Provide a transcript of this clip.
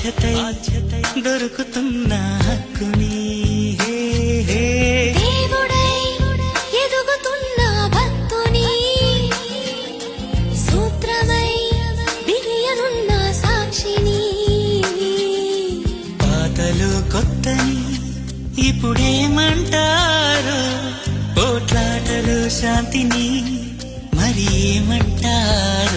బాధ్యతై దొరుకుతున్న హక్కుని దేవుడై ఎదుగుతున్న భక్తుని సూత్రమై బిగియనున్న సాక్షిని పాతలు కొత్తని ఇప్పుడేమంటారు పోట్లాటలు శాంతిని మరి ఏమంటారు